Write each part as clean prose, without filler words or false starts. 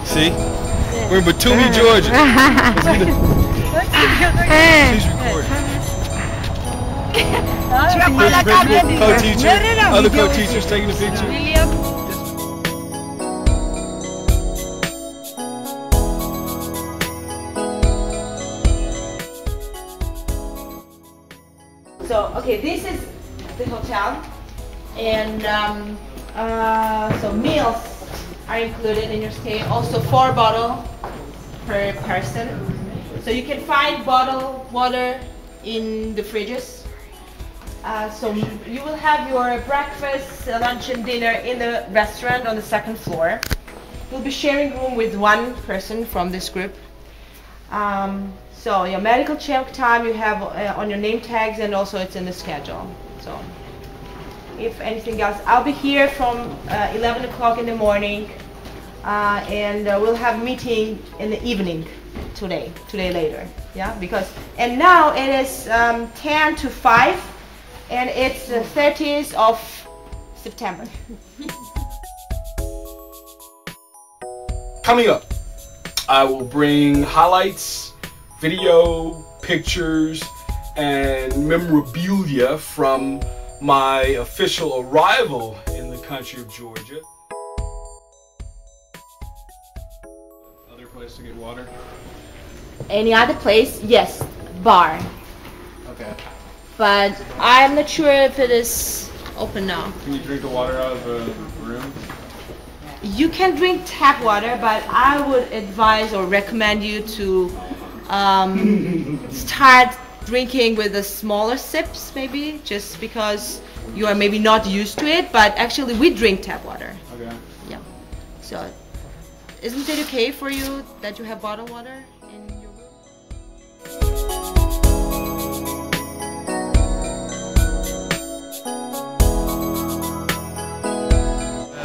See? We're in Batumi, Georgia. She's recording. Co-teacher, other co-teachers taking a picture. So, okay, this is the hotel, and so meals are included in your stay. Also 4 bottles per person. So you can find bottled water in the fridges. So you will have your breakfast, lunch and dinner in the restaurant on the 2nd floor. You'll be sharing room with 1 person from this group. So your medical check time you have on your name tags, and also it's in the schedule. So if anything else, I'll be here from 11 o'clock in the morning, and we'll have meeting in the evening today later. Yeah, and now it is 10 to 5, and it's the 30th of September. Coming up, I will bring highlights, video, pictures, and memorabilia from my official arrival in the country of Georgia. Other place to get water? Any other place? Yes, bar. Okay. But I'm not sure if it is open now. Can you drink the water out of the room? You can drink tap water, but I would advise or recommend you to start drinking with the smaller sips, maybe, just because you are maybe not used to it. But actually, we drink tap water. Okay. Yeah. So, isn't it okay for you that you have bottled water in your room?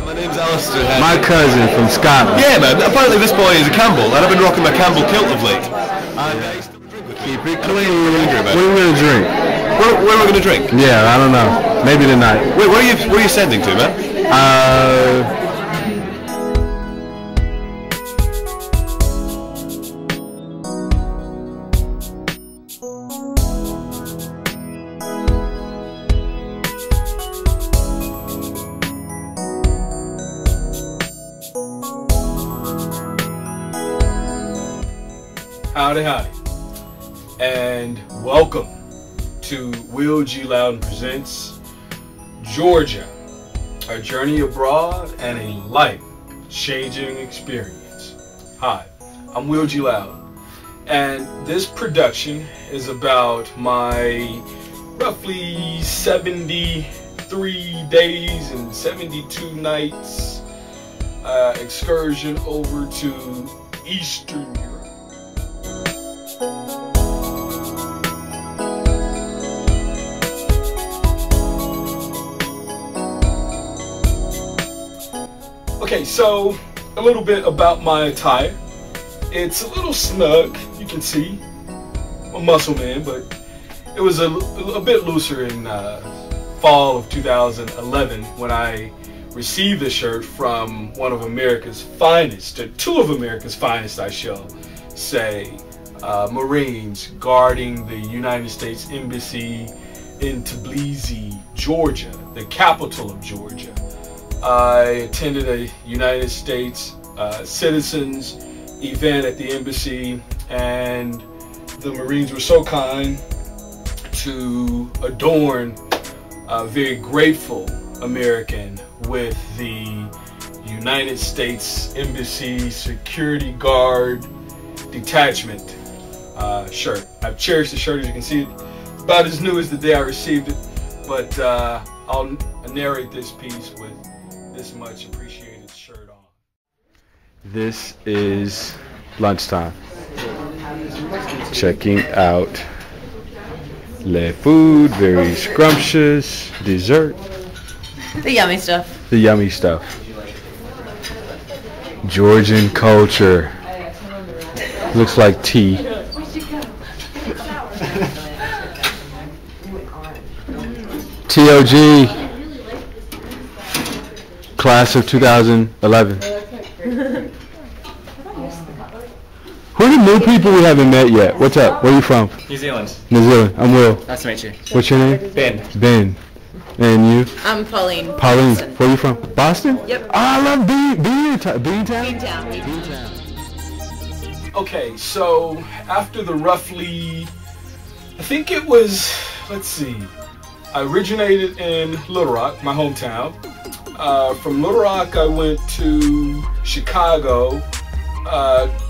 My name's Alistair. My cousin from Scotland. Yeah, man. Apparently this boy is a Campbell, and I've been rocking my Campbell kilt of late. And I used to drink with Keep it What clean. are What are we gonna drink? we going to drink? Yeah, I don't know. Maybe tonight. Wait, where are you sending to, man? Howdy, howdy, and welcome to Will G. Louden Presents Georgia, a journey abroad and a life-changing experience. Hi, I'm Will G. Louden, and this production is about my roughly 73 days and 72 nights excursion over to Eastern Europe. Okay, so a little bit about my attire. It's a little snug, you can see. I'm a muscle man, but it was a bit looser in fall of 2011 when I received the shirt from one of America's finest, or 2 of America's finest, I shall say, Marines guarding the United States Embassy in Tbilisi, Georgia, the capital of Georgia. I attended a United States citizens event at the embassy, and the Marines were so kind to adorn a very grateful American with the United States Embassy Security Guard Detachment shirt. I've cherished the shirt, as you can see. It's about as new as the day I received it, but I'll narrate this piece with this much appreciated shirt on. This is lunchtime. Checking out the food, very scrumptious, dessert. The yummy stuff. The yummy stuff. Georgian culture. Looks like tea. TOG, class of 2011. Who are the new people we haven't met yet? What's up? Where are you from? New Zealand. New Zealand. I'm Will. Nice to meet you. What's your name? Ben. Ben. And you? I'm Pauline. Pauline. Boston. Where are you from? Boston? Yep. Oh, I love Beantown. Beantown. Okay, so after the roughly, I think it was, let's see, I originated in Little Rock, my hometown. From Little Rock, I went to Chicago.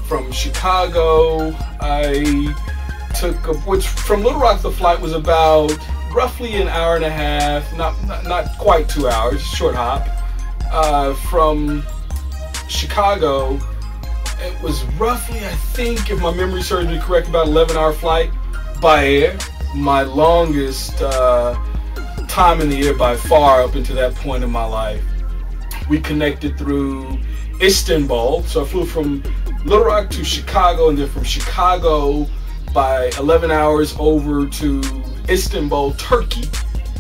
From Chicago, I took from Little Rock, the flight was about roughly an hour and a half, not quite 2 hours, short hop. From Chicago, it was roughly, I think, if my memory serves me correct, about 11-hour flight by air. My longest time in the air by far up until that point in my life. We connected through Istanbul, so I flew from Little Rock to Chicago, and then from Chicago by 11 hours over to Istanbul, Turkey.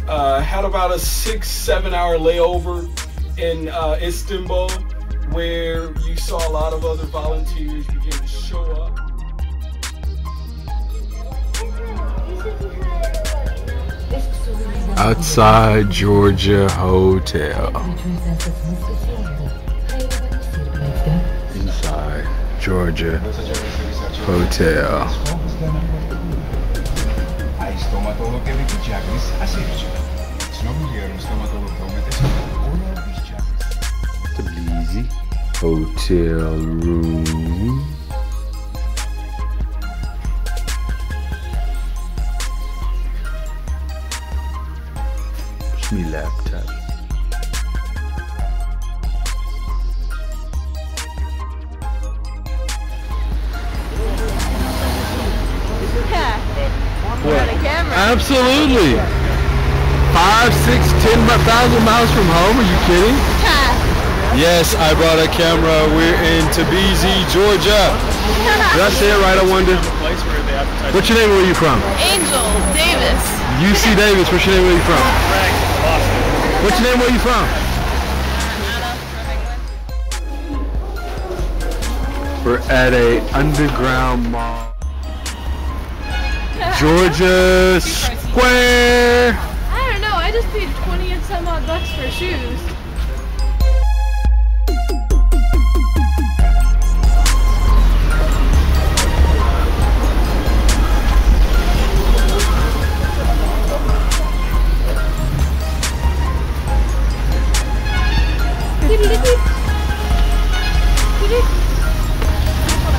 Had about a 6-7 hour layover in Istanbul, where you saw a lot of other volunteers begin to show up. Outside Georgia Hotel. Inside Georgia Hotel. Tbilisi Hotel room. It's me laptop. We're on a camera. Absolutely. 5, 6, 10,000 miles from home. Are you kidding? Yes, I brought a camera. We're in Tbilisi, Georgia. Did I say it right? I wonder. What's your name? Where are you from? Angel Davis. UC Davis. What's your name? Where are you from? What's your name? Where are you from? We're at a underground mall. Georgia Square. I don't know, I just paid 20 and some odd bucks for shoes.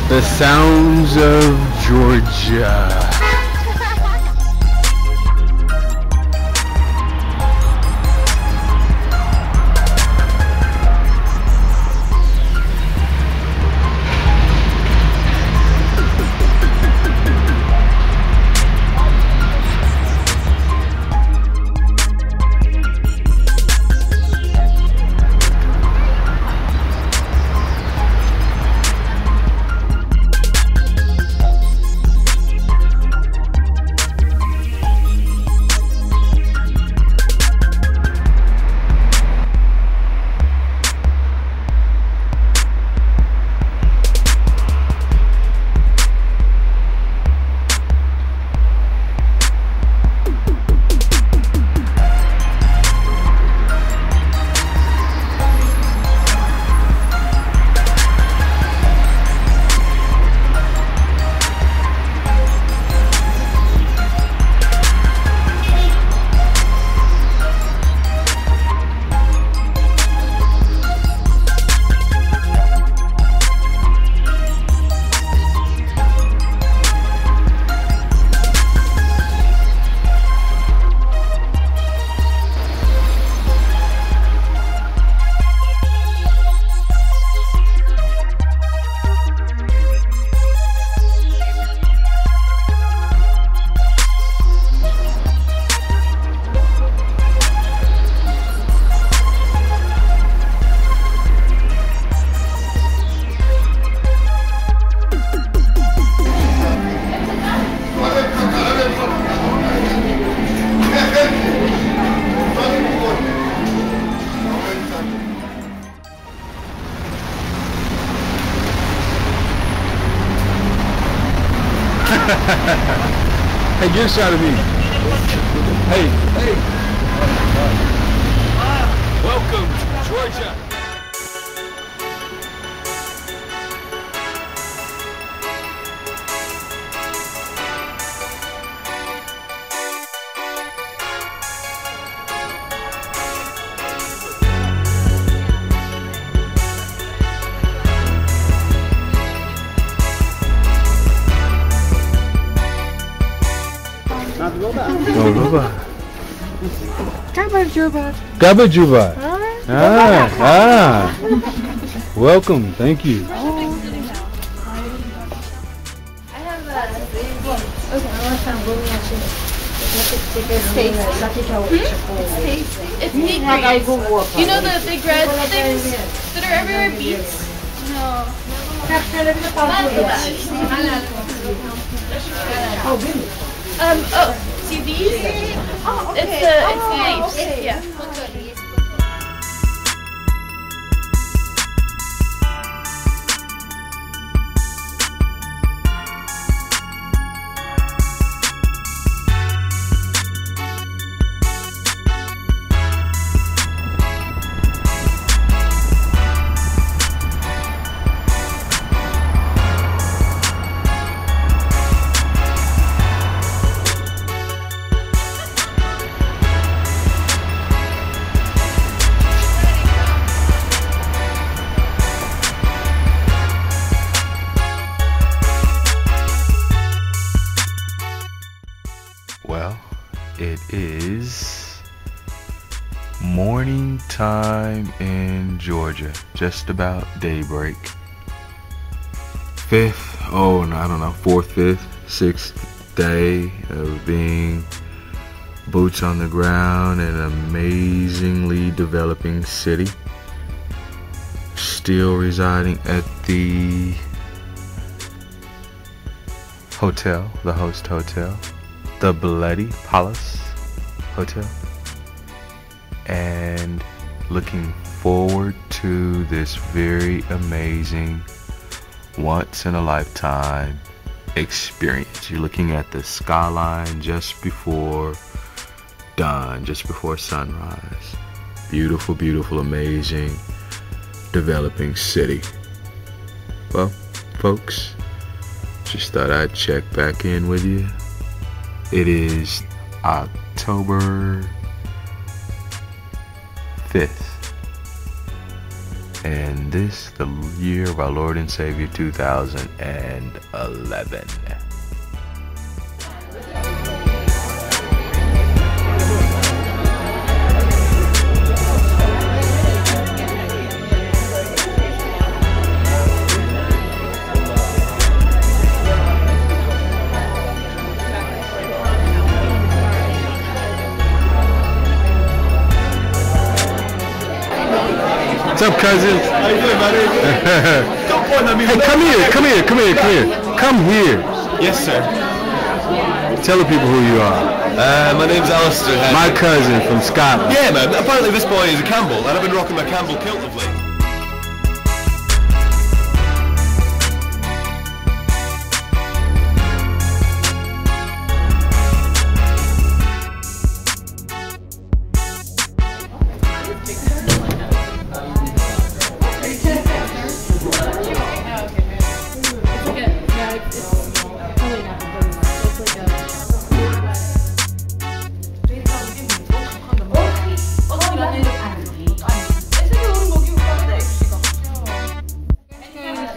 The sounds of Georgia. Hey, get a shot of me. Hey. Welcome to Georgia. Gabajuba. Welcome. Thank you. I have It's meat greens. You know the big red things that are everywhere? Beets? No. See these? Oh, okay. It's leaves. Yeah. Well, it is morning time in Georgia, just about daybreak. Fourth, fifth, sixth day of being boots on the ground in an amazingly developing city. Still residing at the hotel, the host hotel. The Bloody Palace Hotel, and looking forward to this very amazing once in a lifetime experience. You're looking at the skyline just before dawn, just before sunrise. Beautiful, beautiful, amazing developing city. Well, folks, just thought I'd check back in with you. It is October 5th, and this the year of our Lord and Savior 2011. What's up, cousin? How you doing, buddy? Don't point at me. Hey, come here. Come here. Yes, sir. Tell the people who you are. My name's Alistair. My cousin from Scotland. Yeah, man. Apparently this boy is a Campbell, and I've been rocking my Campbell kilt of late.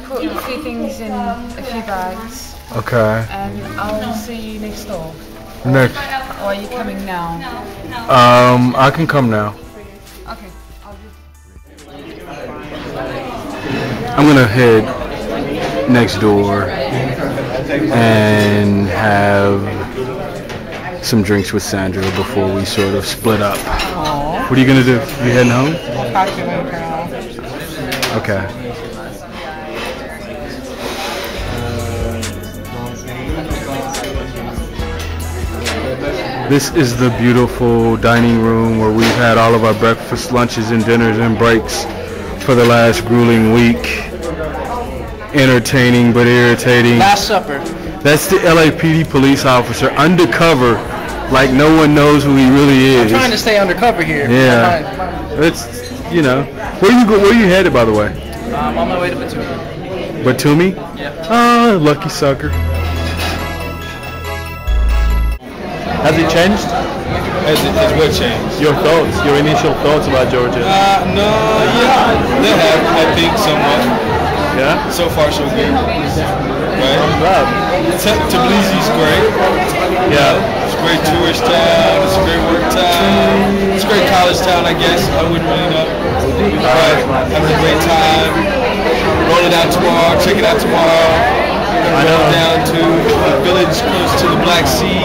Put a few things in a few bags, Okay. and I'll see you next door. Next. Or are you coming now? I can come now. Okay. I'm gonna head next door and have some drinks with Sandra before we sort of split up. Aww. What are you gonna do? You heading home? Okay. This is the beautiful dining room where we've had all of our breakfast, lunches, and dinners and breaks for the last grueling week. Entertaining but irritating. Last supper. That's the LAPD police officer undercover, like no one knows who he really is. I'm trying to stay undercover here. Yeah. It's, you know. Where you headed, by the way? I'm on my way to Batumi. Batumi? Yeah. Oh, lucky sucker. Has it changed? Has what changed? Your thoughts, your initial thoughts about Georgia? No, yeah, they have, I think, somewhat. Yeah? So far, so good. Right? I'm glad. Tbilissi's great. Yeah. It's a great tourist town. It's a great work town. It's a great college town, I guess. I wouldn't really know. But having a great time. Roll it out tomorrow. Check it out tomorrow. Going down to a village close to the Black Sea.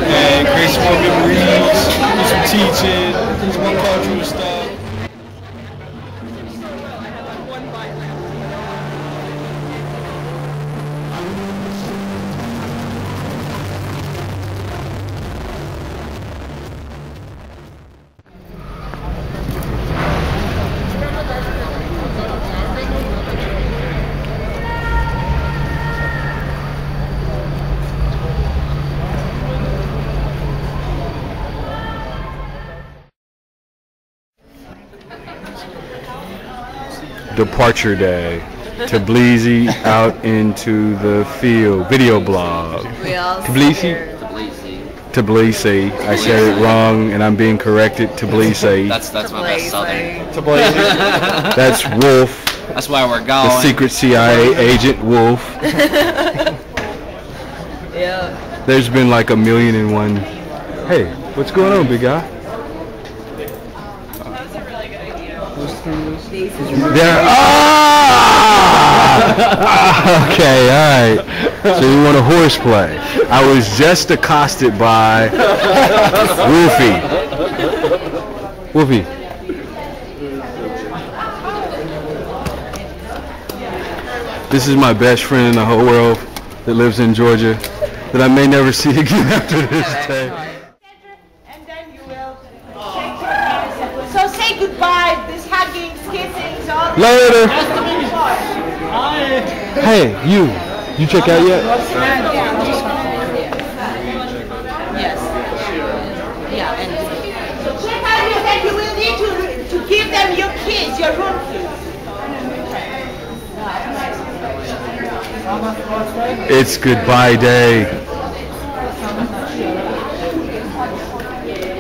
And create some more memories. Do some teaching. Some more cultural stuff. Departure day. Tbilisi out into the field. Video blog. Tbilisi? Tbilisi. I said it wrong and I'm being corrected. Tbilisi. That's my best southern. Tbilisi. That's Wolf. That's why we're going. The secret CIA agent Wolf. Yeah. There's been like 1,000,001. Hey, what's going on, big guy? There. Okay, all right. So you want a horseplay? I was just accosted by Wolfie. Wolfie. This is my best friend in the whole world that lives in Georgia that I may never see again after this day. And then you will shake your hands. So say goodbye. This hugging, kissing, all this. Later. Just to be more. Hey, you check out yet? Yes. Yeah, and So check out your head. You will need to give them your keys, your room keys. It's goodbye day.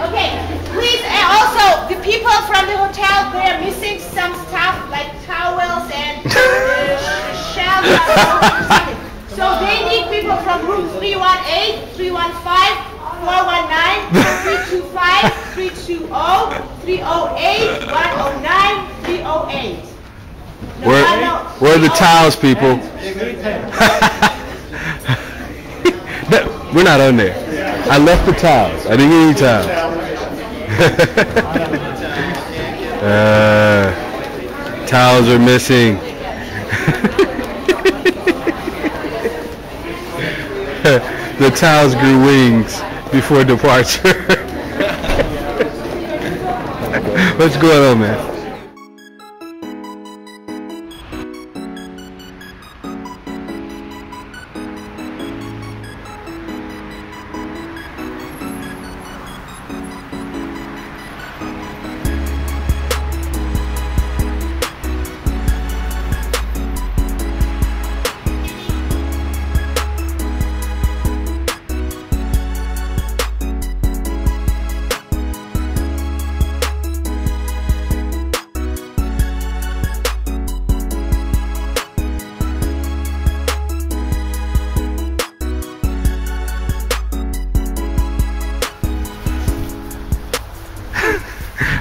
Okay, please, also, the people from the hotel, they're missing some stuff like towels and shells. So they need people from room 318, 315, 419, 325, 320, 308, 109, 308. Where are the towels, people? We're not on there. I left the towels. I didn't get any towels. Towels are missing. The towels grew wings before departure. What's going on, man?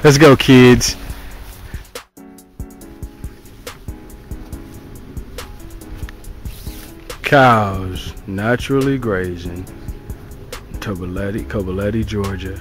Let's go, kids. Cows naturally grazing. Tbilisi, Georgia.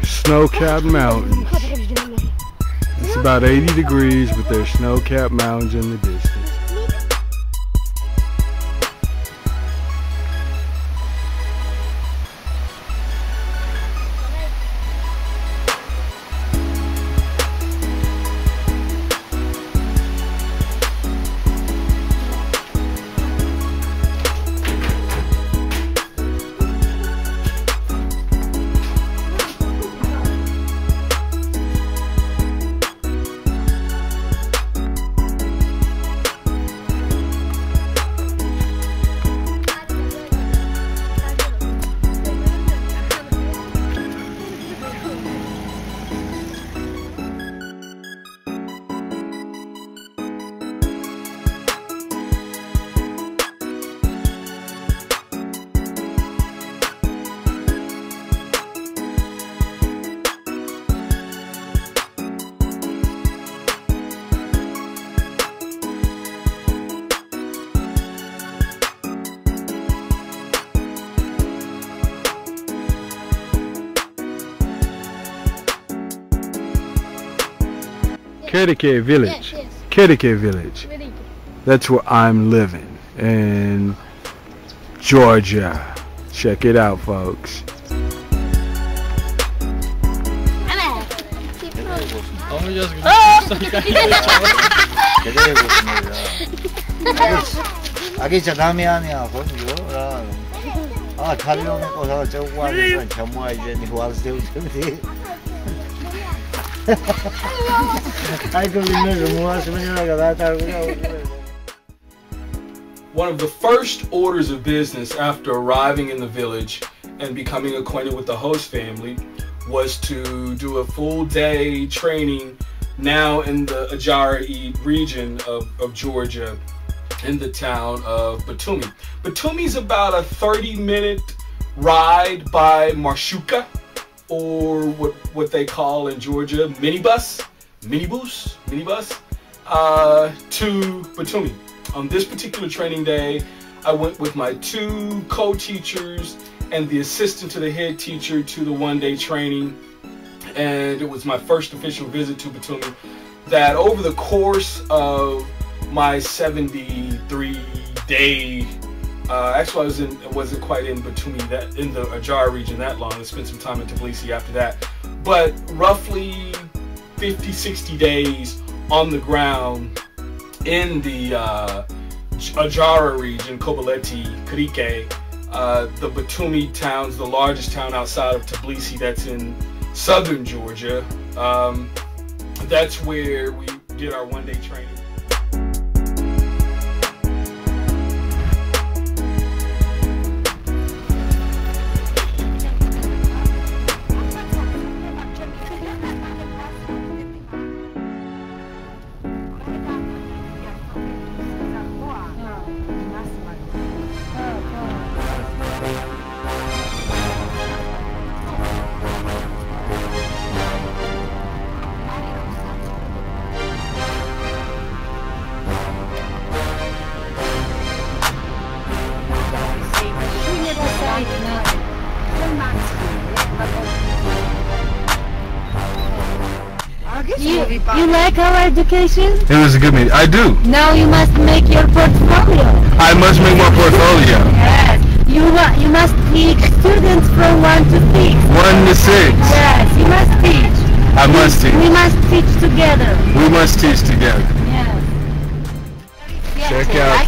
Snow-capped mountains. about 80 degrees with their snow-capped mountains in the distance. Kedike Village. Yes. Kedike Village. That's where I'm living in Georgia. Check it out, folks. 아기 저 다미안이야 본주라 아 가려면 거서 저거 하는 전부 이제 와서 되는데 아이고 민는 모아서면이라가 나타고. One of the first orders of business after arriving in the village and becoming acquainted with the host family was to do a full day training now in the Ajara region of Georgia in the town of Batumi. Batumi is about a 30-minute ride by Marshuka, or what they call in Georgia minibus to Batumi. On this particular training day, I went with my 2 co-teachers and the assistant to the head teacher to the one-day training, and it was my first official visit to Batumi. That over the course of my 73-day, actually I wasn't quite in Batumi, that in the Ajara region that long. I spent some time in Tbilisi after that, but roughly 50-60 days on the ground in the Ajara region, Kobaleti, Krike, the Batumi town's the largest town outside of Tbilisi that's in southern Georgia. That's where we did our one-day training. You like our education? It was a good meeting. I do. Now you must make your portfolio. I must make my portfolio. Yes. You must teach students from 1 to 6. 1 to 6. Yes, you must teach. I must teach. We must teach together. We must teach together. Yes. Check out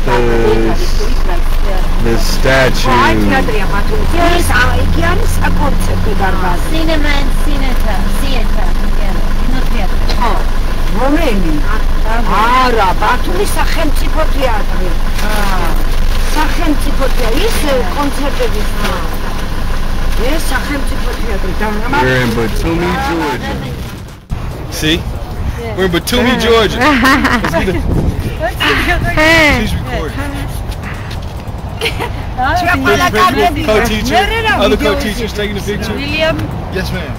the statue. Cinema and theater. რომელი? არა, ბათუმის სახელმწიფო თეატრი. სახელმწიფო თეატრი, ის კონცერტების ეს სახელმწიფო თეატრი. We're in Batumi, Georgia. See? We're in Batumi, Georgia. She's recording. Co-teacher, other co-teachers taking a picture. William? Yes, ma'am.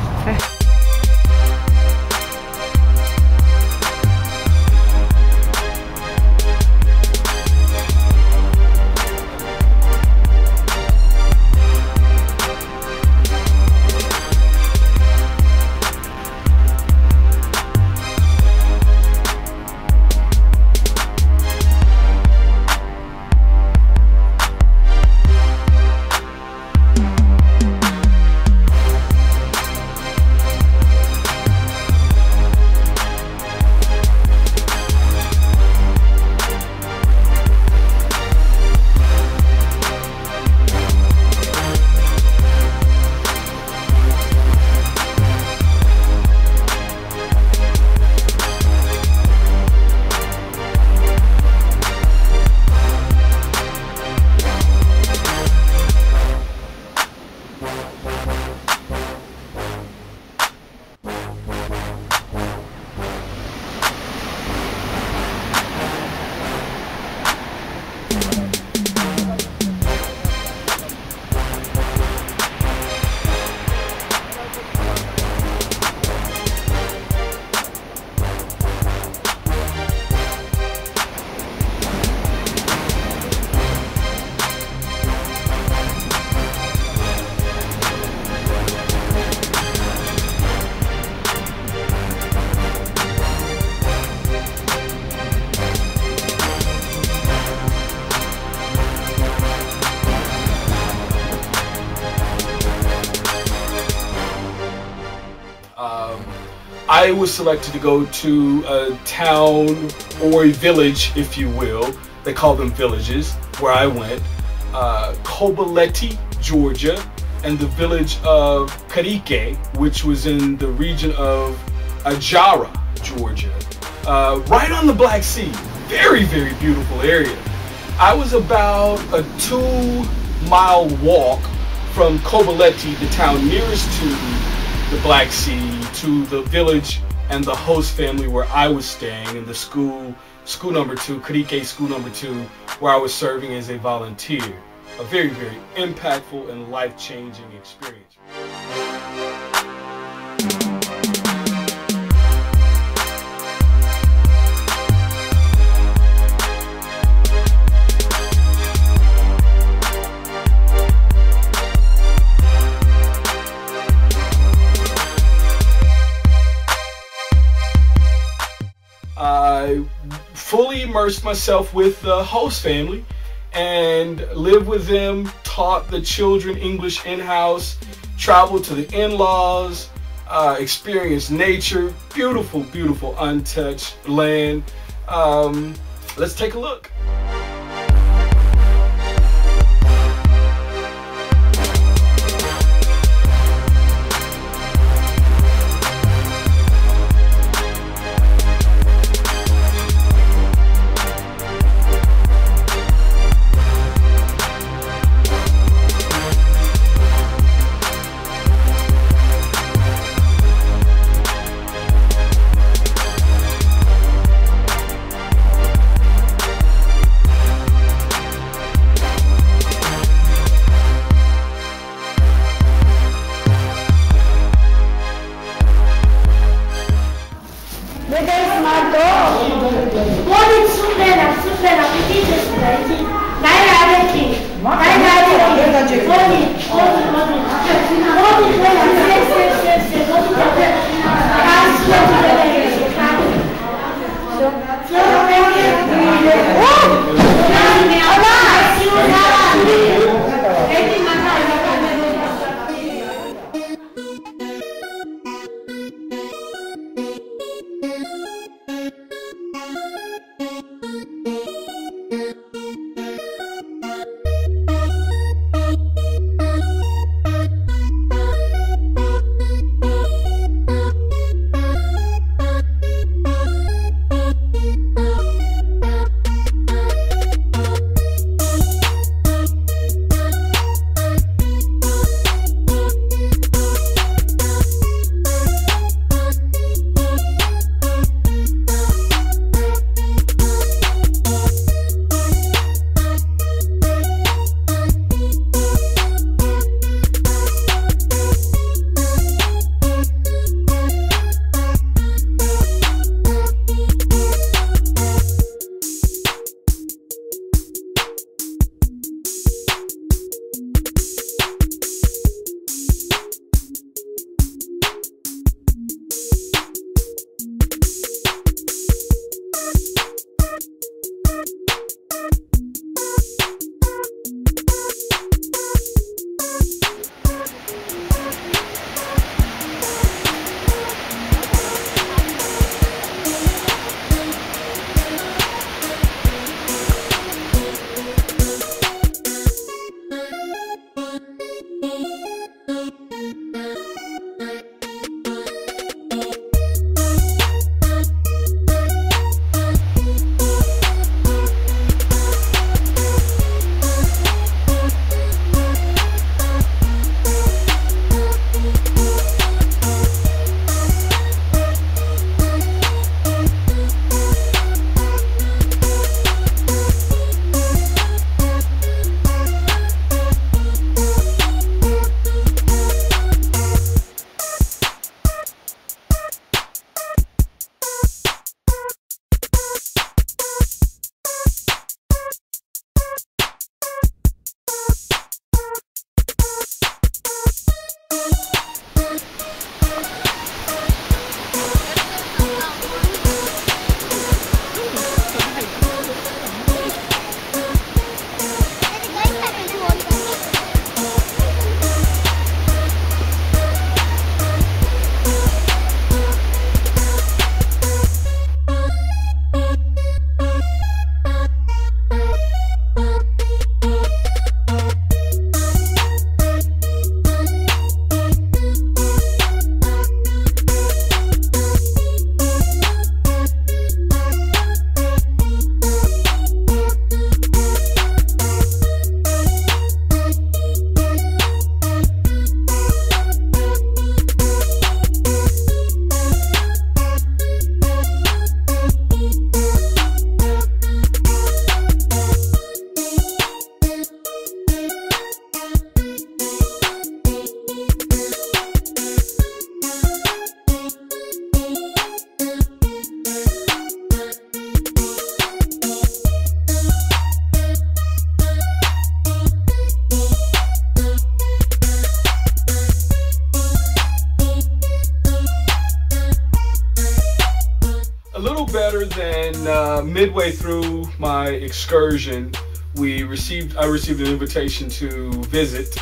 I was selected to go to a town or a village, if you will. They call them villages, where I went. Cobaleti, Georgia, and the village of Carike, which was in the region of Ajara, Georgia. Right on the Black Sea. Very, very beautiful area. I was about a 2-mile walk from Cobaleti, the town nearest to the Black Sea, to the village and the host family where I was staying in the school number 2, Carike school number 2, where I was serving as a volunteer. A very, very impactful and life-changing experience. I fully immersed myself with the host family and lived with them, taught the children English in-house, traveled to the in-laws, experienced nature, beautiful, beautiful untouched land. Let's take a look. midway through my excursion, I received an invitation to visit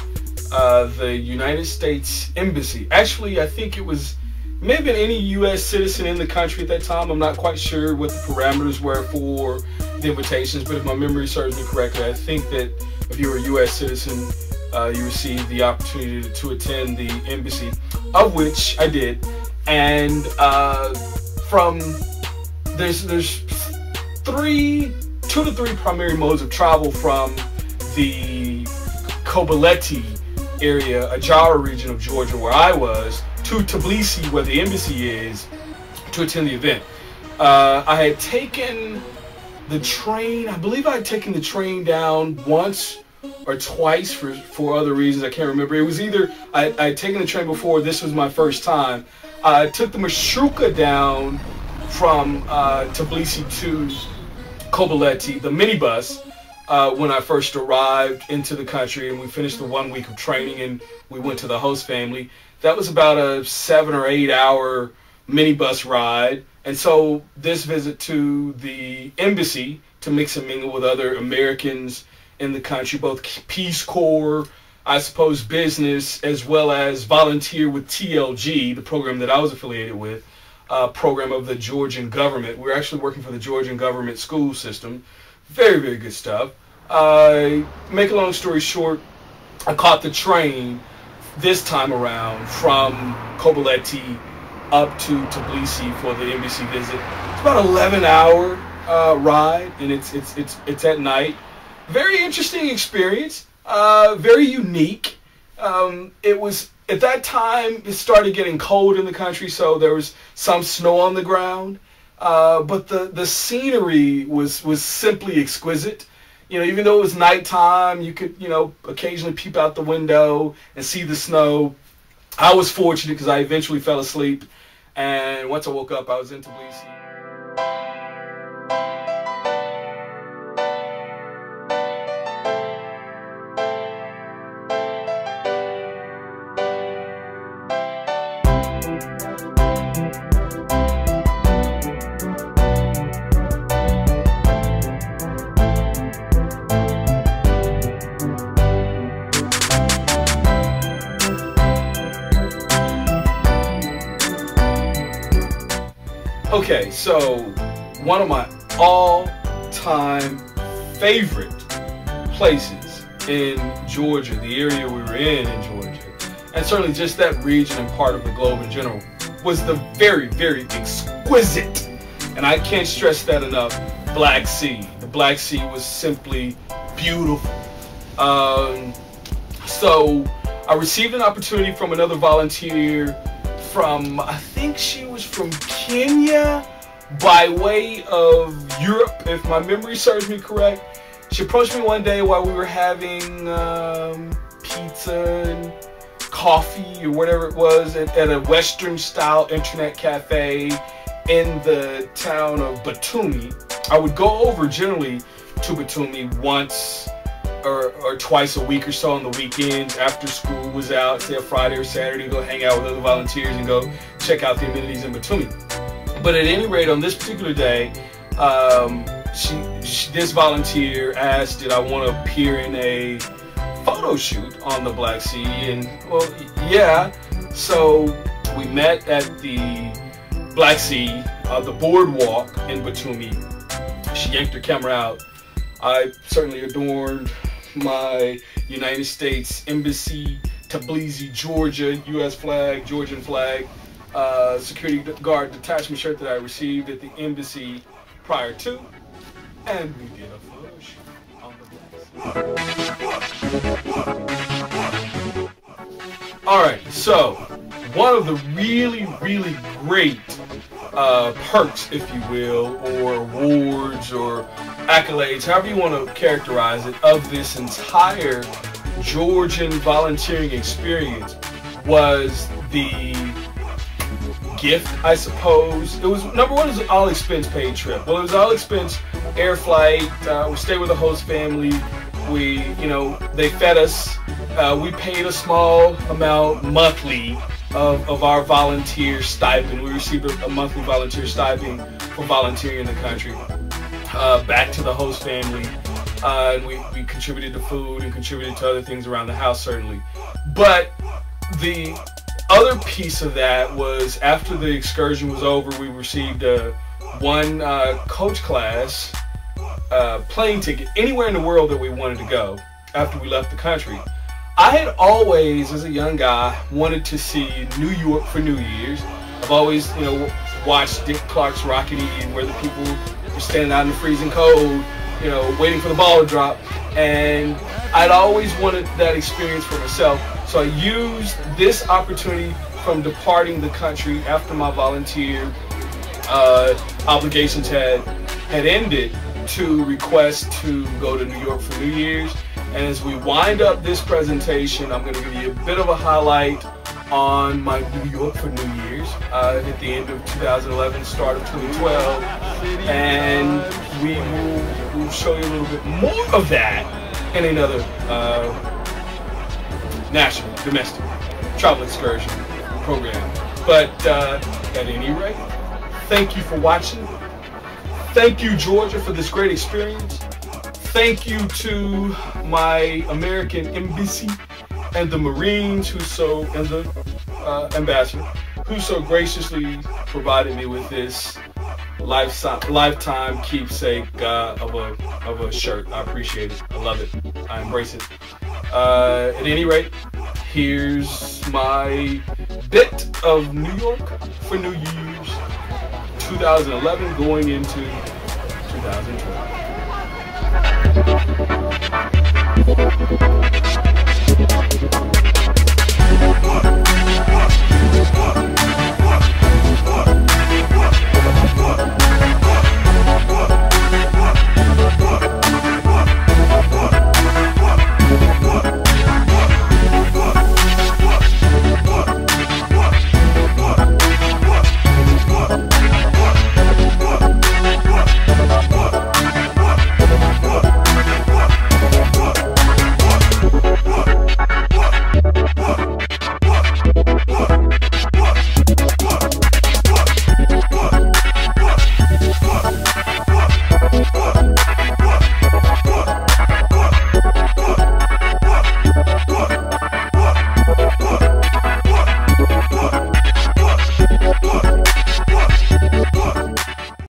the United States Embassy. Actually, I think it may have been any U.S. citizen in the country at that time. I'm not quite sure what the parameters were for the invitations, but if my memory serves me correctly, I think that if you were a U.S. citizen, you received the opportunity to attend the embassy, of which I did. And there's 2 to 3 primary modes of travel from the Kobuleti area, Ajara region of Georgia, where I was, to Tbilisi, where the embassy is, to attend the event. I had taken the train. I believe I had taken the train down once or twice for other reasons. I can't remember. It was either I had taken the train before. This was my first time. I took the Mashruka down from Tbilisi to Kobuleti, the minibus, when I first arrived into the country, and we finished the 1 week of training and we went to the host family. That was about a 7 or 8 hour minibus ride. And so this visit to the embassy to mix and mingle with other Americans in the country, both Peace Corps, I suppose business, as well as volunteer with TLG, the program that I was affiliated with, program of the Georgian government. We're actually working for the Georgian government school system. Very, very good stuff. Make a long story short, I caught the train this time around from Kobuleti up to Tbilisi for the embassy visit. It's about an 11-hour ride, and it's at night. Very interesting experience. Very unique. It was at that time it started getting cold in the country, so there was some snow on the ground. But the scenery was simply exquisite. You know, even though it was nighttime, you could, you know, occasionally peep out the window and see the snow. I was fortunate because I eventually fell asleep, and once I woke up, I was in Tbilisi. Okay, so one of my all-time favorite places in Georgia, the area we were in Georgia, and certainly just that region and part of the globe in general, was the very, very exquisite, and I can't stress that enough, Black Sea. The Black Sea was simply beautiful. So I received an opportunity from another volunteer from, I think she was from Kenya, by way of Europe, if my memory serves me correct. She approached me one day while we were having pizza and coffee or whatever it was at a Western-style internet cafe in the town of Batumi. I would go over generally to Batumi once or twice a week or so on the weekends after school was out, say a Friday or Saturday, go hang out with other volunteers and go check out the amenities in Batumi. But at any rate, on this particular day, this volunteer asked, did I want to appear in a photo shoot on the Black Sea? And, well, yeah. So we met at the Black Sea, the boardwalk in Batumi. She yanked her camera out. I certainly adorned my United States Embassy, Tbilisi, Georgia, U.S. flag, Georgian flag, security guard detachment shirt that I received at the embassy prior to, and we did a photo shoot on the Black Sea. Alright, so one of the really, really great perks, if you will, or awards or accolades, however you want to characterize it, of this entire Georgian volunteering experience was the gift, I suppose. It was, number one, it was an all expense paid trip. Well, it was all expense air flight. We stayed with a host family. We, you know, they fed us. We paid a small amount monthly of our volunteer stipend. We received a monthly volunteer stipend for volunteering in the country. Back to the host family. And we contributed to food and contributed to other things around the house, certainly. But the other piece of that was after the excursion was over, we received one coach class plane ticket anywhere in the world that we wanted to go after we left the country. I had always, as a young guy, wanted to see New York for New Year's. I've always, you know, watched Dick Clark's Rocket Eve, where the people were standing out in the freezing cold, you know, waiting for the ball to drop, and I'd always wanted that experience for myself. So I used this opportunity from departing the country after my volunteer obligations had ended to request to go to New York for New Year's. And as we wind up this presentation, I'm going to give you a bit of a highlight on my New York for New Year's at the end of 2011, start of 2012, and we'll show you a little bit more of that in another national, domestic travel excursion program. But at any rate, thank you for watching. Thank you, Georgia, for this great experience. Thank you to my American embassy and the Marines and the ambassador who so graciously provided me with this lifetime keepsake of a shirt. I appreciate it. I love it. I embrace it. At any rate, here's my bit of New York for New Year's 2011 going into 2012.